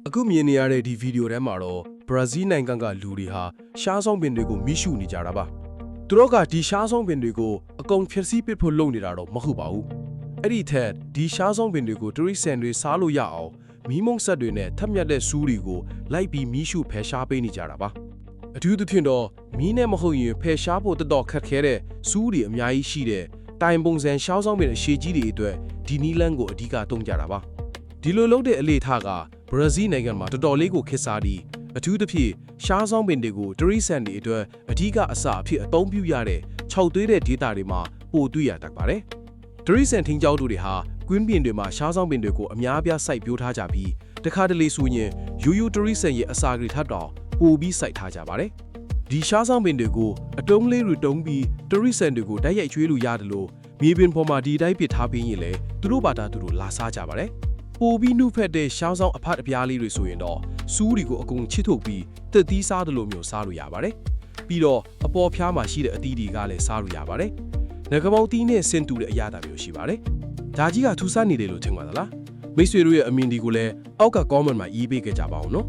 အခုမြင်နေရတဲ့ဒီဗီဒီယိုထဲမှာတော့ဘရာဇီးနိုင်ငံကလူတွေဟာရှားဆောင်ပင်တွေကိုမိရှုနေကြတာပါသူတို့ကဒီရှားဆောင်ပင်တွေကိုအကုန်ဖျက်ဆီးပစ်ဖို့လုပ်နေတာတော့မဟုတ်ပါဘူးအဲ့ဒီထက်ဒီရှားဆောင်ပင်တွေကိုတရိစံတွေစားလို့ရအောင်မီးမုံဆက်တွေနဲ့ထပ်မြက်တဲ့စူးတွေကိုလိုက်ပြီးမိရှုဖယ်ရှားပေးနေကြတာပါအထူးသဖြင့်တော့မီးနဲ့မဟုတ်ရင်ဖယ်ရှားဖို့တော်တော်ခက်ခဲတဲ့စူးတွေအများကြီးရှိတဲ့တိုင်ပုံစံရှားဆောင်ပင်အရှိကြီးတွေအတွက်ဒီနီလန်ကိုအဓိကသုံးကြတာပါဒီလိုလုပ်တဲ့အလေထားကဘရာဇီးနိုင်ငံမှာတော်တော်လေးကိုခက်စားပြီးအထူးသဖြင့်ရှားဆောင်ပင်တွေကိုတရိစံတွေအတွက်အဓိကအစအဖြစ်အသုံးပြုရတဲ့ခြောက်သွေးတဲ့ဒေသတွေမှာပိုတွေ့ရတတ်ပါတယ်တရိစံထင်းကျောက်တို့တွေဟာကွင်းပြင်တွေမှာရှားဆောင်ပင်တွေကိုအများအပြားစိုက်ပျိုးထားကြပြီးတခါတလေဆိုရင်ယူယူတရိစံရဲ့အစာဂရီထပ်တောင်ပိုပြီးစိုက်ထားကြပါတယ်ဒီရှားဆောင်ပင်တွေကိုအတုံးလေးတွေတုံးပြီးတရိစံတွေကိုတိုက်ရိုက်ကျွေးလို့ရတယ်လို့မြေပြင်ပေါ်မှာဒီတိုင်းပစ်ထားပြီးရင်လေသူတို့ဘာသာသူတို့လာစားကြပါတယ်ပိုပြီးနှုတ်ဖက်တဲ့ရှားဆောင်အဖတ်အပြားလေးတွေဆိုရင်တော့စူးတွေကိုအကုန်ချစ်ထုတ်ပြီးတက်သီးစားတယ်လို့မျိုးစားလို့ရပါတယ်ပြီးတော့အပေါ်ဖျားမှာရှိတဲ့အသီးတွေကလည်းစားလို့ရပါတယ်ငကမောင်တီးနဲ့ဆင်တူတဲ့အရာတာမျိုးရှိပါတယ်ဒါကြီးကထူးဆန်းနေတယ်လို့ထင်ပါသလားမိတ်ဆွေတို့ရဲ့အမြင်ဒီကိုလည်းအောက်က comment မှာရေးပေးကြပါဦးနော်